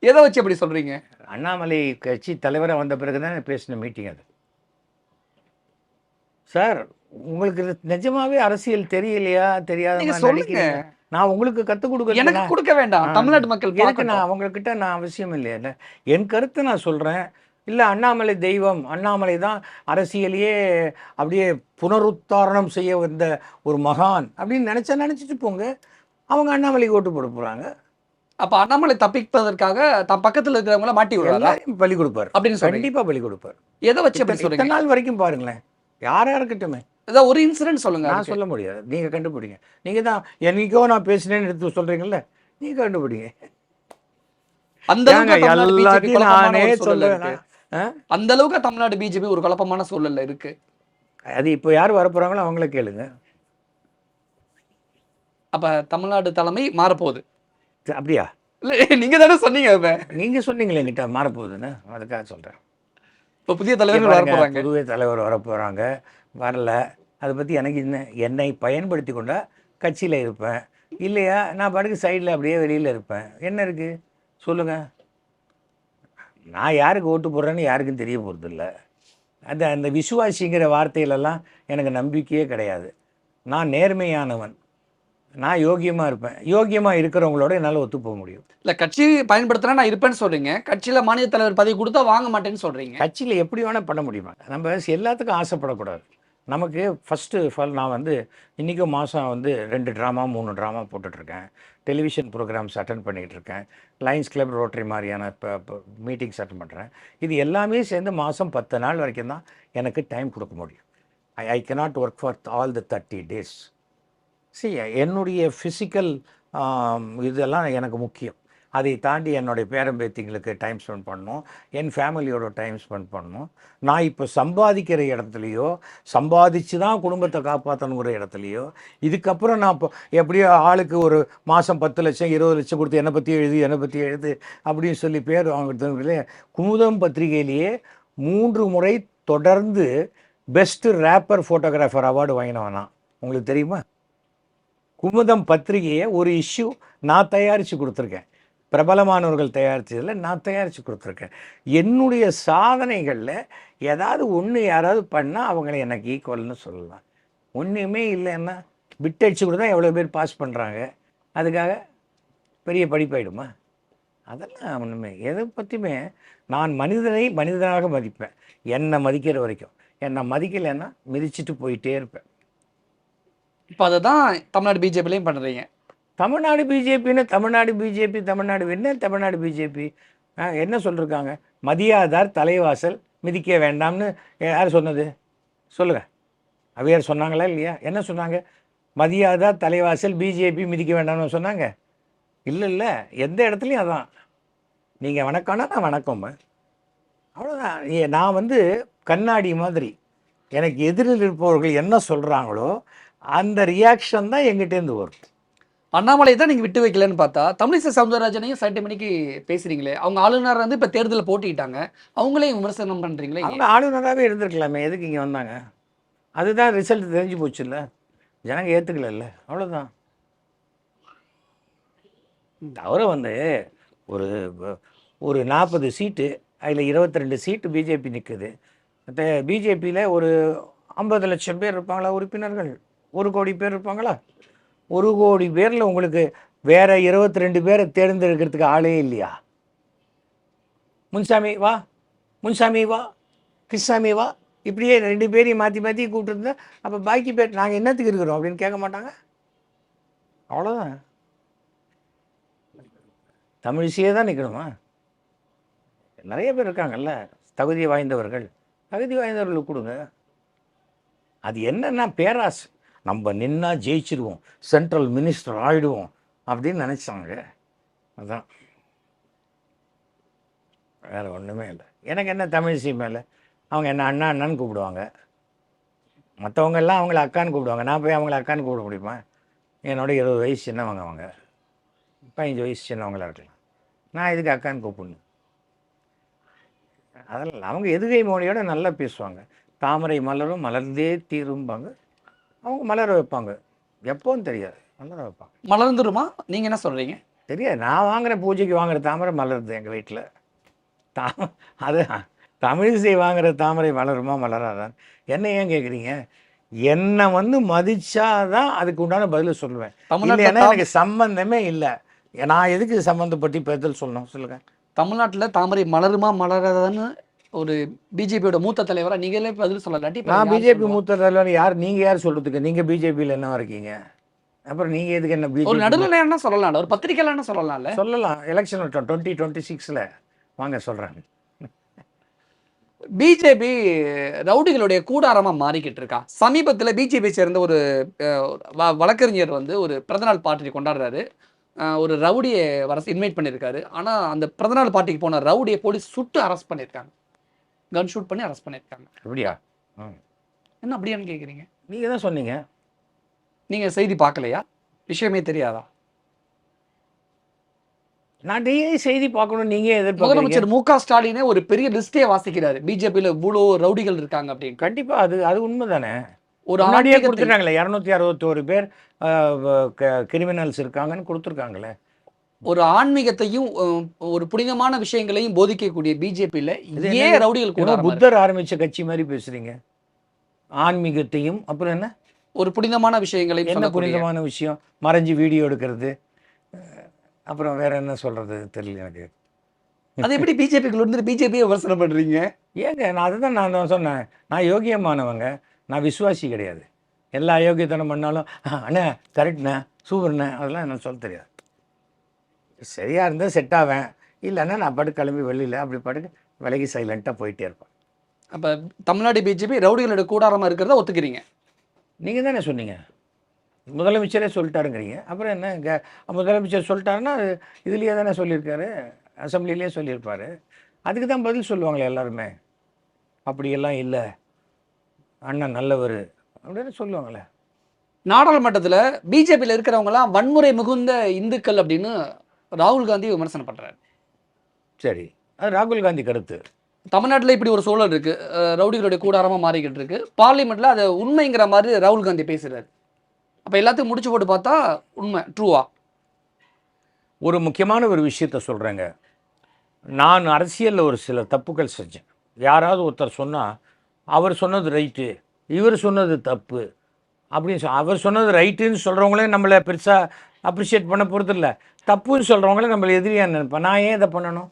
எதை வச்சு அப்படி சொல்கிறீங்க? அண்ணாமலை கட்சி தலைவராக வந்த பிறகு தான் பேசின மீட்டிங் அது. சார், உங்களுக்கு நிஜமாவே அரசியல் தெரியலையா? தெரியாத சொல்லுங்க. நான் உங்களுக்கு கற்றுக் கொடுக்க எனக்கு கொடுக்க வேண்டாம், தமிழ்நாட்டு மக்கள் எதுக்கு? நான் அவங்கக்கிட்ட நான் அவசியம் இல்லையா? என் கருத்தை நான் சொல்கிறேன். இல்லை அண்ணாமலை தெய்வம், அண்ணாமலை தான் அரசியலையே அப்படியே புனருத்தாரணம் செய்ய வந்த ஒரு மகான் அப்படின்னு நினச்சிட்டு போங்க. அவங்க அண்ணாமலைக்கு ஓட்டு போட போகிறாங்க. அப்போ அண்ணாமலை தப்பிப்பதற்காக தன் பக்கத்தில் இருக்கிறவங்கள மாட்டி விடுறாங்க, பலி கொடுப்பார் அப்படின்னு சொல்லி. கண்டிப்பாக பலி கொடுப்பார். எதை வச்சு அப்படி சொல்றீங்க? இத்தனை நாள் வரைக்கும் பாருங்களேன், யாராக இருக்கட்டுமே. ஏதாவது ஒரு இன்சிடென்ட் சொல்லுங்க. நான் சொல்ல முடியாது, நீங்கள் கண்டுபிடிங்க. நீங்கள் தான் என்னைக்கோ நான் பேசினேன்னு எடுத்து சொல்கிறீங்கல்ல, நீங்கள் கண்டுபிடிங்க. அந்த எல்லாத்தையும் நானே சொல்லுவேன். அந்த அளவுக்கு தமிழ்நாடு பிஜேபி ஒரு குழப்பமான சூழல்ல இருக்கு. அது இப்போ யார் வரப்போகிறாங்களோ அவங்கள கேளுங்க. அப்ப தமிழ்நாடு தலைமை மாறப்போகுது. அப்படியா? இல்லை, நீங்க தானே சொன்னீங்க. நீங்கள் சொன்னீங்களே என்கிட்ட மாறப்போகுதுன்னு, அதுக்காக சொல்கிறேன். இப்போ புதிய தலைவர்கள் வரப்போறாங்க. புதிய தலைவர் வரப்போகிறாங்க. வரல, அதை பற்றி எனக்கு என்னை பயன்படுத்தி கொண்டா கட்சியில் இருப்பேன். இல்லையா நான் பாட்டுக்கு சைடில் அப்படியே வெளியில் இருப்பேன். என்ன இருக்குது சொல்லுங்கள்? நான் யாருக்கு ஓட்டு போடுறேன்னு யாருக்கும் தெரிய போகிறதில்ல. அந்த விசுவாசிங்கிற வார்த்தையிலெல்லாம் எனக்கு நம்பிக்கையே கிடையாது. நான் நேர்மையானவன், நான் யோகியமாக இருப்பேன். யோகியமாக இருக்கிறவங்களோட என்னால் ஒத்து போக முடியும். இல்லை, கட்சி பயன்படுத்தினா நான் இருப்பேன்னு சொல்கிறீங்க, கட்சியில் மாநில தலைவர் பதவி கொடுத்தா வாங்க மாட்டேன்னு சொல்கிறீங்க. கட்சியில் எப்படி வேணால் பண்ண முடியுமா? நம்ம எல்லாத்துக்கும் ஆசைப்படக்கூடாது. நமக்கு ஃபஸ்ட்டு நான் வந்து இன்றைக்கும் மாதம் வந்து 2 ட்ராமா 3 ட்ராமா போட்டுட்ருக்கேன். டெலிவிஷன் ப்ரோக்ராம்ஸ் அட்டென்ட் பண்ணிகிட்ருக்கேன். லயன்ஸ் கிளப், ரோட்டரி மாதிரியான இப்போ மீட்டிங்ஸ் அட்டென்ட் பண்ணுறேன். இது எல்லாமே சேர்ந்து மாதம் 10 நாள் வரைக்கும் தான் எனக்கு டைம் கொடுக்க முடியும். ஐ cannot work for all the 30 days. என்னுடைய ஃபிசிக்கல் இதெல்லாம் எனக்கு முக்கியம். அதை தாண்டி என்னுடைய பேரம்பேத்திங்களுக்கு டைம் ஸ்பெண்ட் பண்ணணும், என் ஃபேமிலியோட டைம் ஸ்பெண்ட் பண்ணணும். நான் இப்போ சம்பாதிக்கிற இடத்துலையோ, சம்பாதிச்சு தான் குடும்பத்தை காப்பாற்றணுங்கிற இடத்துலையோ, இதுக்கப்புறம் நான் இப்போ எப்படியோ ஆளுக்கு ஒரு மாதம் 10 லட்சம் 20 லட்சம் கொடுத்து என்னை பற்றி எழுது அப்படின்னு சொல்லி பேர் வாங்குறதுங்களே. குமுதம் பத்திரிகையிலேயே 3 முறை தொடர்ந்து பெஸ்ட்டு ரேப்பர் ஃபோட்டோகிராஃபர் அவார்டு வாங்கினவன் நான். உங்களுக்கு தெரியுமா? குமுதம் பத்திரிகையை ஒரு இஷ்யூ நான் தயாரித்து கொடுத்துருக்கேன். பிரபலமானவர்கள் தயாரித்ததில் நான் தயாரித்து கொடுத்துருக்கேன். என்னுடைய சாதனைகளில் ஏதாவது ஒன்று யாராவது பண்ணால் அவங்கள எனக்கு ஈக்குவல்னு சொல்லலாம். ஒன்றுமே இல்லைன்னா பிட் அடிச்சு கூட தான் எவ்வளோ பேர் பாஸ் பண்ணுறாங்க. அதுக்காக பெரிய படிப்பாயிடுமா? அதெல்லாம் ஒன்றுமே எதை பற்றியுமே நான் மனிதனை மனிதனாக மதிப்பேன். என்னை மதிக்கிற வரைக்கும். என்னை மதிக்கலைன்னா மிதிச்சுட்டு போயிட்டே இருப்பேன். இப்போ அதை தான் தமிழ்நாடு பிஜேபிலையும் பண்ணுறீங்க. தமிழ்நாடு பிஜேபின்னு தமிழ்நாடு பிஜேபி என்ன சொல்லியிருக்காங்க? மதியாதார் தலைவாசல் மிதிக்க வேண்டாம்னு யார் சொன்னது சொல்லுங்கள். அவையார் சொன்னாங்களா இல்லையா? என்ன சொன்னாங்க? மதியாதார் தலைவாசல் பிஜேபி மிதிக்க வேண்டாம்னு சொன்னாங்க? இல்லை, எந்த இடத்துலையும் அதான். நீங்கள் வணக்கம்னா நான் வணக்கம், அவ்வளோதான். நான் வந்து கண்ணாடி மாதிரி. எனக்கு எதிரில் இருப்பவர்கள் என்ன சொல்கிறாங்களோ அந்த ரியாக்ஷன் தான் எங்கிட்டேருந்து வரும். அண்ணாமலை தான் நீங்கள் விட்டு வைக்கலன்னு பார்த்தா தமிழிசை சவுந்தரராஜனையும் சட்டை மணிக்கு பேசுகிறீங்களே. அவங்க ஆளுநர் வந்து இப்போ தேர்தலில் போட்டிட்டாங்க, அவங்களையும் விமர்சனம் பண்ணுறீங்களே. அவங்க ஆளுநராகவே இருந்திருக்கலாமே, எதுக்கு இங்கே வந்தாங்க? அதுதான் ரிசல்ட் தெரிஞ்சு போச்சு இல்லை, ஜனங்க ஏற்றுக்கல, அவ்வளோதான். தவிர வந்து ஒரு 40 சீட்டு, அதில் 22 சீட்டு பிஜேபி நிற்குது. பிஜேபியில் ஒரு 50 லட்சம் பேர் இருப்பாங்களா உறுப்பினர்கள்? 1 கோடி பேர் இருப்பாங்களா? 1 கோடி பேரில் உங்களுக்கு வேற 22 பேரை தேர்ந்தெடுக்கிறதுக்கு ஆளே இல்லையா? முன்சாமி வா, கிருஷ்ணசாமி வா, இப்படியே 2 பேரையும் மாற்றி கூப்பிட்டுருந்தா அப்போ பாக்கி பேர் நாங்கள் என்னத்துக்கு இருக்கிறோம் அப்படின்னு கேட்க மாட்டாங்க. அவ்வளோதான். தமிழிசையே தான் நிற்கணுமா? நிறைய பேர் இருக்காங்கல்ல தகுதி வாய்ந்தவர்களுக்கு கொடுங்க. அது என்னன்னா பேராசை. நம்ம நின்னா ஜெயிச்சிடுவோம், சென்ட்ரல் மினிஸ்டர் ஆகிடுவோம் அப்படின்னு நினச்சாங்க. அதுதான், வேறு ஒன்றுமே இல்லை. எனக்கு என்ன தமிழிசை மேலே? அவங்க என்ன அண்ணான்னு கூப்பிடுவாங்க, மற்றவங்க எல்லாம் அவங்கள அக்கான்னு கூப்பிடுவாங்க. நான் போய் அவங்கள அக்கான்னு கூப்பிட முடியுமா? என்னோட 20 வயசு சின்னவங்க, அவங்க 15 வயசு சின்னவங்களாக இருக்கலாம். நான் இதுக்கு அக்கான்னு கூப்பிடணும்? அதெல்லாம் அவங்க எதுகை மொழியோட நல்லா பேசுவாங்க. தாமரை மலரும் மலர்ந்தே தீரும்பாங்க, அவங்க மலர வைப்பாங்க. எப்போன்னு தெரியாது, மலர வைப்பாங்க. மலர்ந்துருமா? நீங்கள் என்ன சொல்கிறீங்க? தெரியாது. நான் வாங்குகிற பூஜைக்கு வாங்குகிற தாமரை மலருது எங்கள் வீட்டில். அது தமிழிசை வாங்குகிற தாமரை மலருமா மலராதான்? என்ன ஏன் கேட்குறீங்க? என்னை வந்து மதிச்சாதான் அதுக்கு உண்டான பதில் சொல்லுவேன். ஏன்னா எனக்கு சம்பந்தமே இல்லை. நான் எதுக்கு சம்மந்தப்பட்டு பதில் சொல்லணும் சொல்லுங்கள். தமிழ்நாட்டில் தாமரை மலருமா மலராதான்னு ஒரு பிஜேபியோட மூத்த தலைவராக நீங்களே பதில் சொல்லலாட்டி நான் பிஜேபி மூத்த தலைவர் யார்? நீங்கள் யார் சொல்கிறதுக்கு? நீங்கள் பிஜேபியில் என்னவா இருக்கீங்க? அப்புறம் நீங்கள் எதுக்கு என்ன பிஜேபி? ஒரு நடுநிலை என்ன சொல்லலாம், ஒரு பத்திரிக்கையில் என்ன சொல்லலாம்ல? சொல்லலாம். எலெக்ஷன் 2026 வாங்க சொல்கிறாங்க. பிஜேபி ரவுடிகளுடைய கூடாரமாக மாறிக்கிட்டு இருக்கா. சமீபத்தில் பிஜேபி சேர்ந்த ஒரு வழக்கறிஞர் வந்து ஒரு பிறந்தநாள் பார்ட்டி கொண்டாடுறாரு. ஒரு ரவுடியை இன்வைட் பண்ணியிருக்காரு. ஆனால் அந்த பிறந்தநாள் பார்ட்டிக்கு போன ரவுடியை போலீஸ் சுட்டு அரெஸ்ட் பண்ணியிருக்காங்க, கன் ஷூட் பண்ணி அரெஸ்ட் பண்ணியிருக்காங்க. அப்படியா? என்ன அப்படியான்னு கேட்குறீங்க? நீங்கள் தான் சொன்னீங்க. நீங்கள் செய்தி பார்க்கலையா? விஷயமே தெரியாதா? நான் டெய்லி செய்தி பார்க்கணும். நீங்கள் எதிர்பார்க்க முதலமைச்சர் மு க ஸ்டாலினே ஒரு பெரிய லிஸ்டே வாசிக்கிறாரு, பிஜேபியில் இவ்வளோ ரவுடிகள் இருக்காங்க அப்படின்னு. கண்டிப்பாக அது உண்மை தானே. ஒரு முன்னாடியே கொடுத்துருக்காங்களே, 261 பேர் கிரிமினல்ஸ் இருக்காங்கன்னு கொடுத்துருக்காங்களே. ஒரு ஆன்மீகத்தையும் ஒரு புனிதமான விஷயங்களையும் போதிக்கக்கூடிய பிஜேபியில் ஏன் ரவுடிகள் கூட? புத்தர் ஆரம்பித்த கட்சி மாதிரி பேசுகிறீங்க. ஆன்மீகத்தையும் அப்புறம் என்ன ஒரு புனிதமான விஷயங்களையும். என்ன புனிதமான விஷயம்? மறைஞ்சு வீடியோ எடுக்கிறது, அப்புறம் வேற என்ன சொல்கிறது தெரியல எனக்கு. அது எப்படி பிஜேபிக்குள்ள இருந்து பிஜேபியை விமர்சனம் பண்ணுறீங்க? ஏங்க நான் அதுதான் நான் சொன்னேன். நான் யோகியமானவங்க. நான் விசுவாசி கிடையாது. எல்லா அயோக்கியத்தனம் பண்ணாலும் அண்ணே கரெக்ட்ண்ணே சூப்பர்ண்ணே அதெல்லாம் எனக்கு சொல்ல தெரியாது. சரியாக இருந்தால் செட் ஆவேன், இல்லைன்னா நான் பாட்டுக்கு கிளம்பி வெளியில் அப்படி பாட்டுக்கு விலகி சைலண்ட்டாக போயிட்டே இருப்பேன். அப்போ தமிழ்நாடு பிஜேபி ரவுடிகளோட கூடாரமாக இருக்கிறத ஒத்துக்கிறீங்க? நீங்கள் தானே சொன்னீங்க, முதலமைச்சரே சொல்லிட்டாருங்கிறீங்க. அப்புறம் என்ன இங்கே முதலமைச்சர் சொல்லிட்டாருன்னா இதுலேயே தானே சொல்லியிருக்காரு, அசம்பிளிலேயே சொல்லியிருப்பார். அதுக்கு தான் பதில் சொல்லுவாங்களே எல்லாருமே. அப்படியெல்லாம் இல்லை, அண்ணன் நல்லவர் அப்படின்னு சொல்லுவாங்களே. நாடாளுமன்றத்தில் பிஜேபியில் இருக்கிறவங்களாம் வன்முறை மிகுந்த இந்துக்கள் அப்படின்னு ராகுல் காந்தி விமர்சனம் பண்ணுறாரு. சரி, அது ராகுல் காந்தி கருத்து. தமிழ்நாட்டில் இப்படி ஒரு சூழல் இருக்கு, ரவுடிகளுடைய கூடாரமாக மாறிக்கிட்டு இருக்கு. பார்லிமெண்ட்ல அதை உண்மைங்கிற மாதிரி ராகுல் காந்தி பேசுறாரு. அப்போ எல்லாத்தையும் முடிச்சு போட்டு பார்த்தா உண்மை ட்ரூவா? ஒரு முக்கியமான ஒரு விஷயத்த சொல்கிறேங்க. நான் அரசியலில் ஒரு சில தப்புக்கள் செஞ்சேன். யாராவது ஒருத்தர் சொன்னால் அவர் சொன்னது ரைட்டு, இவர் சொன்னது தப்பு அப்படின்னு அவர் சொன்னது ரைட்டுன்னு சொல்கிறவங்களே நம்மளை பெருசாக அப்ரிஷியேட் பண்ண போகிறது இல்லை. தப்புன்னு சொல்கிறவங்களே நம்மளை எதிரியாக நினைப்பேன். நான் ஏன் இதை பண்ணணும்?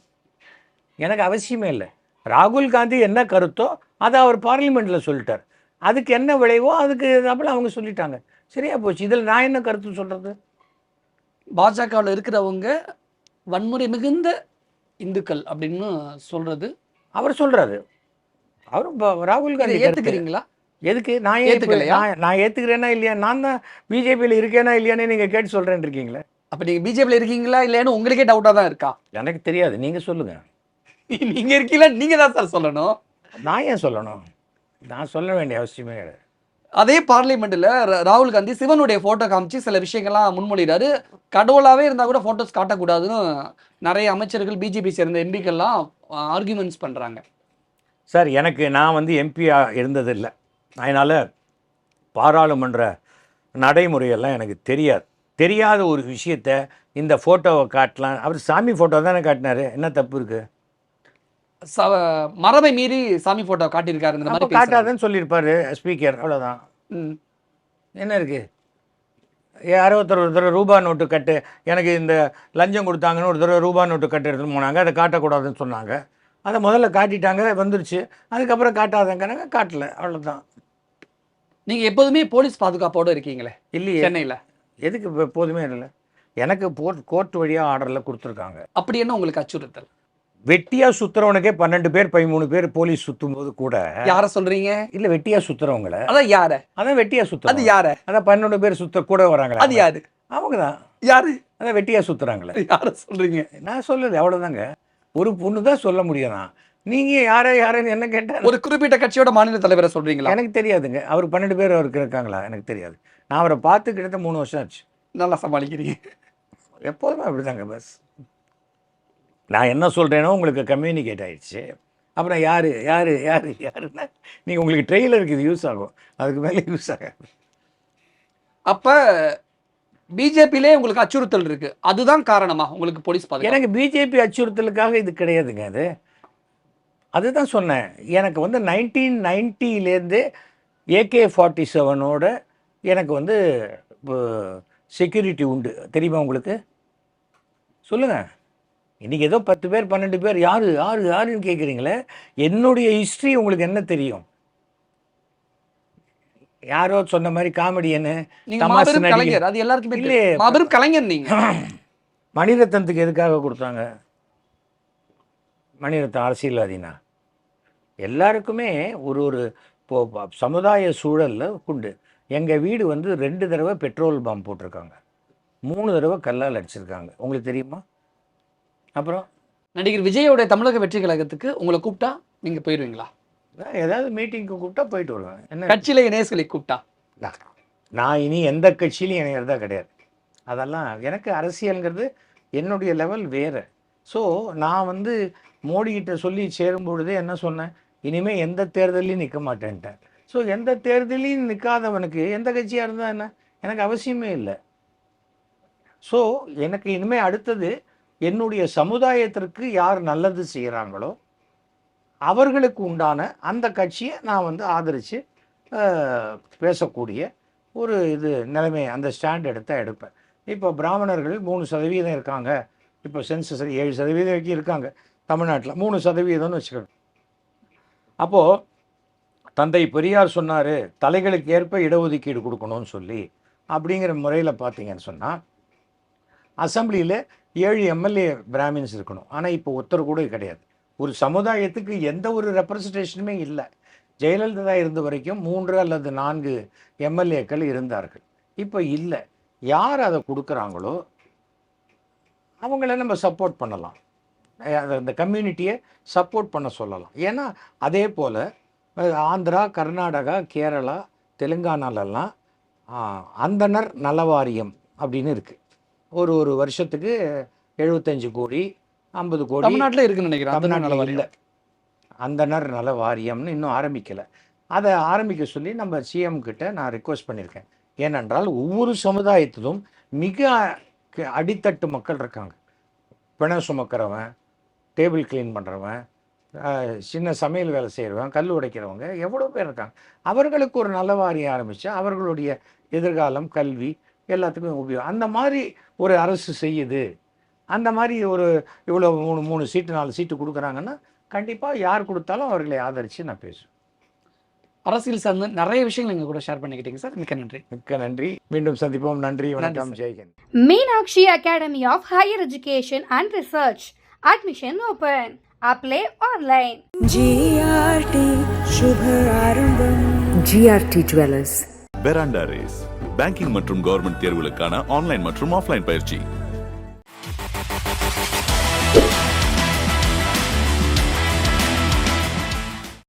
எனக்கு அவசியமே இல்லை. ராகுல் காந்தி என்ன கருத்தோ அதை அவர் பார்லிமெண்ட்டில் சொல்லிட்டார். அதுக்கு என்ன விளைவோ அதுக்கு அப்படி அவங்க சொல்லிட்டாங்க, சரியா போச்சு. இதில் நான் என்ன கருத்து சொல்கிறது? பாஜகவில் இருக்கிறவங்க வன்முறை மிகுந்த இந்துக்கள் அப்படின்னு சொல்றது அவர் சொல்கிறாரு. அவரும் ராகுல் காந்தி ஏற்றுக்கிறீங்களா? எதுக்கு நான் ஏற்றுக்கலையா? நான் ஏற்றுக்கிறேன்னா இல்லையா? நான் தான் பிஜேபியில் இருக்கேனா இல்லையானே நீங்கள் கேட்டு சொல்கிறேன்னு இருக்கீங்களே. அப்போ நீங்கள் பிஜேபியில் இருக்கீங்களா இல்லையான்னு உங்களுக்கே டவுட்டாக தான் இருக்கா? எனக்கு தெரியாது, நீங்கள் சொல்லுங்கள். நீங்கள் இருக்கீங்களா நீங்கள் தான் சார் சொல்லணும். நான் ஏன் சொல்லணும்? நான் சொல்ல வேண்டிய அவசியமே கிடையாது. அதே பார்லிமெண்ட்டில் ராகுல் காந்தி சிவனுடைய ஃபோட்டோ காமிச்சு சில விஷயங்கள்லாம் முன்மொழிகிறாரு. கடவுளாகவே இருந்தால் கூட ஃபோட்டோஸ் காட்டக்கூடாதுன்னு நிறைய அமைச்சர்கள் பிஜேபி சேர்ந்த எம்பிக்கள்லாம் ஆர்கியூமெண்ட்ஸ் பண்ணுறாங்க. சார், எனக்கு நான் வந்து எம்பியாக இருந்ததில்லை, அதனால் பாராளுமன்ற நடைமுறையெல்லாம் எனக்கு தெரியாத ஒரு விஷயத்த இந்த ஃபோட்டோவை காட்டலாம். அவர் சாமி ஃபோட்டோ தானே காட்டினார், என்ன தப்பு இருக்குது? மரபை மீறி சாமி ஃபோட்டோ காட்டியிருக்காருங்கிற மாதிரி காட்டாதுன்னு சொல்லியிருப்பார் ஸ்பீக்கர், அவ்வளோதான். என்ன இருக்குது? யாரோ ஒரு தடவை ரூபா நோட்டு கட்டு, எனக்கு இந்த லஞ்சம் கொடுத்தாங்கன்னு ஒரு தடவை ரூபா நோட்டு கட்டு எடுத்துன்னு போனாங்க, அதை காட்டக்கூடாதுன்னு சொன்னாங்க. அதை முதல்ல காட்டிட்டாங்க, வந்துருச்சு. அதுக்கப்புறம் காட்டாதங்கிறாங்க, காட்டலை, அவ்வளோதான். நீங்கள் எப்போதுமே போலீஸ் பாதுகாப்போடு இருக்கீங்களே இல்லையே சென்னையில்? எதுக்கு எப்போதுமே இல்லை, எனக்கு கோர்ட் வழியாக ஆர்டரில் கொடுத்துருக்காங்க. அப்படி என்ன உங்களுக்கு அச்சுறுத்தல்? வெட்டியாக சுற்றுறவனுக்கே 12 பேர் 13 பேர் போலீஸ் சுற்றும் போது கூட யாரை சொல்கிறீங்க? இல்லை, வெட்டியாக சுற்றுறவங்கள, அதான் யாரை? அதான் வெட்டியாக சுற்றுற, அது யாரை? அதான் 12 பேர் சுற்ற கூட வராங்களே, அது யாரு? அவங்க தான். யாரு? அதான் வெட்டியாக சுற்றுறாங்களே. யாரை சொல்கிறீங்க? நான் சொல்லலை, அவ்வளோதாங்க. ஒரு பொண்ணு தான் சொல்ல முடியும். நான் நீங்கள் யாரைன்னு என்ன கேட்டால் ஒரு குறிப்பிட்ட கட்சியோட மாநில தலைவரை சொல்கிறீங்களா? எனக்கு தெரியாதுங்க. அவர் 12 பேர் அவருக்கு இருக்காங்களா எனக்கு தெரியாது. நான் அவரை பார்த்து கிட்டத்தட்ட 3 வருஷம் ஆச்சு. நல்லா சமாளிக்கிறீங்க. எப்போதுமே அப்படிதாங்க. பஸ் நான் என்ன சொல்கிறேனோ உங்களுக்கு கம்யூனிகேட் ஆகிடுச்சு. அப்புறம் யாருன்னா நீங்கள் உங்களுக்கு ட்ரெய்லருக்கு இது யூஸ் ஆகும், அதுக்கு மேலே யூஸ் ஆகாது. அப்போ பிஜேபியிலே உங்களுக்கு அச்சுறுத்தல் இருக்கு, அதுதான் காரணமா உங்களுக்கு போலீஸ் பாதுகாப்பு? எனக்கு பிஜேபி அச்சுறுத்தலுக்காக இது கிடையாதுங்க. அதுதான் சொன்னேன். எனக்கு வந்து 1990லேருந்து AK-47 எனக்கு வந்து செக்யூரிட்டி உண்டு, தெரியுமா உங்களுக்கு? சொல்லுங்கள். இன்றைக்கி ஏதோ 10 பேர் 12 பேர் யாருன்னு கேட்குறீங்களே. என்னுடைய ஹிஸ்ட்ரி உங்களுக்கு என்ன தெரியும்? யாரோ சொன்ன மாதிரி காமெடியனு, கலைஞர், அது எல்லாருக்குமே இல்லையே. மாபெரும் கலைஞர் நீங்க. மணிரத்னத்துக்கு எதுக்காக கொடுத்தாங்க? மணிரத்னம் அரசியல்வாதினா எல்லாருக்குமே ஒரு சமுதாய சூழலில் உண்டு. எங்கள் வீடு வந்து 2 தடவை பெட்ரோல் பாம்பு போட்டிருக்காங்க, 3 தடவை கல்லால் அடிச்சிருக்காங்க, உங்களுக்கு தெரியுமா? அப்புறம் நடிகர் விஜயோடைய தமிழக வெற்றி கழகத்துக்கு உங்களை கூப்பிட்டா நீங்கள் போயிடுவீங்களா? ஏதாவது மீட்டிங்க்கு கூப்பிட்டா போயிட்டு வருவேன். என்ன கட்சியில் இணையர்களை கூப்பிட்டா? நான் இனி எந்த கட்சியிலையும் இணையிறதா கிடையாது. அதெல்லாம் எனக்கு அரசியல்ங்கிறது என்னுடைய லெவல் வேறு. ஸோ நான் வந்து மோடிக்கிட்ட சொல்லி சேரும் பொழுதே என்ன சொன்னேன், இனிமேல் எந்த தேர்தலையும் நிற்க மாட்டேன்ட்டேன். ஸோ எந்த தேர்தலையும் நிற்காதவனுக்கு எந்த கட்சியாக இருந்தால் என்ன, எனக்கு அவசியமே இல்லை. ஸோ எனக்கு இனிமேல் அடுத்தது என்னுடைய சமுதாயத்திற்கு யார் நல்லது செய்கிறாங்களோ அவர்களுக்கு உண்டான அந்த கட்சியை நான் வந்து ஆதரித்து பேசக்கூடிய ஒரு நிலைமை, அந்த ஸ்டாண்ட் எடுப்பேன். இப்போ பிராமணர்கள் 3% இருக்காங்க, இப்போ சென்சஸ் 7% வரைக்கும் இருக்காங்க தமிழ்நாட்டில், 3%ன்னு வச்சுக்கணும். அப்போது தந்தை பெரியார் சொன்னார் தலைகளுக்கு ஏற்ப இடஒதுக்கீடு கொடுக்கணும்னு சொல்லி. அப்படிங்கிற முறையில் பார்த்தீங்கன்னு சொன்னால் அசம்பிளியில் 7 எம்எல்ஏ பிராமின்ஸ் இருக்கணும். ஆனால் இப்போ ஒருத்தர் கூட கிடையாது. ஒரு சமுதாயத்துக்கு எந்த ஒரு ரெப்ரசன்டேஷனுமே இல்லை. ஜெயலலிதா இருந்த வரைக்கும் 3 அல்லது 4 எம்எல்ஏக்கள் இருந்தார்கள். இப்போ இல்லை. யார் அதை கொடுக்குறாங்களோ அவங்கள நம்ம சப்போர்ட் பண்ணலாம். அந்த கம்யூனிட்டியை சப்போர்ட் பண்ண சொல்லலாம். ஏன்னா அதே போல் ஆந்திரா, கர்நாடகா, கேரளா, தெலுங்கானாலெல்லாம் அந்தனர் நலவாரியம் அப்படின்னு இருக்குது. ஒரு வருஷத்துக்கு 75 கோடி 50 கோடி தமிழ்நாட்டில் இருக்குன்னு நினைக்கிறேன். தமிழ்நாட்டில் இல்லை. அந்தனர் நல வாரியம்னு இன்னும் ஆரம்பிக்கலை. அதை ஆரம்பிக்க சொல்லி நம்ம சிஎம் கிட்ட நான் ரிக்வெஸ்ட் பண்ணியிருக்கேன். ஏனென்றால் ஒவ்வொரு சமுதாயத்திலும் மிக அடித்தட்டு மக்கள் இருக்காங்க. பிணம் சுமக்கிறவன், டேபிள் க்ளீன் பண்ணுறவன், சின்ன சமையல் வேலை செய்கிறவன், கல் உடைக்கிறவங்க எவ்வளோ பேர் இருக்காங்க. அவர்களுக்கு ஒரு நல்ல வாரியம் ஆரம்பித்தா அவர்களுடைய எதிர்காலம், கல்வி எல்லாத்துக்கும் உபயோகம். அந்த மாதிரி ஒரு அரசு செய்யுது. அந்த மாதிரி ஒரு இவ்வளோ 3 சீட்டு 4 சீட்டு கொடுக்குறாங்கன்னா கண்டிப்பாக யார் கொடுத்தாலும் அவர்களை ஆதரித்து நான் பேசுவேன். அரசியல் சார்ந்து நிறைய விஷயங்கள் எங்கள் கூட ஷேர் பண்ணிக்கிட்டீங்க சார். மிக்க நன்றி. மிக்க நன்றி. மீண்டும் சந்திப்போம். நன்றி, வணக்கம், ஜெய்ஹிந்த். Meenakshi Academy of Higher Education and Research. Admission open. Apply online. GRT Shubh आरंभम. GRT Jewelers. பெராண்டா race banking மற்றும் கவர்மெண்ட் தேர்வுகளுக்கான ஆன்லைன் மற்றும் ஆஃப்லைன் பயிற்சி.